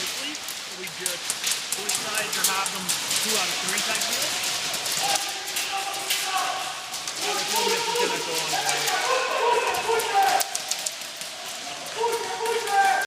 likely. So we just switch sides or have them 2 out of 3 type deal. Other told me it's gonna go on the way.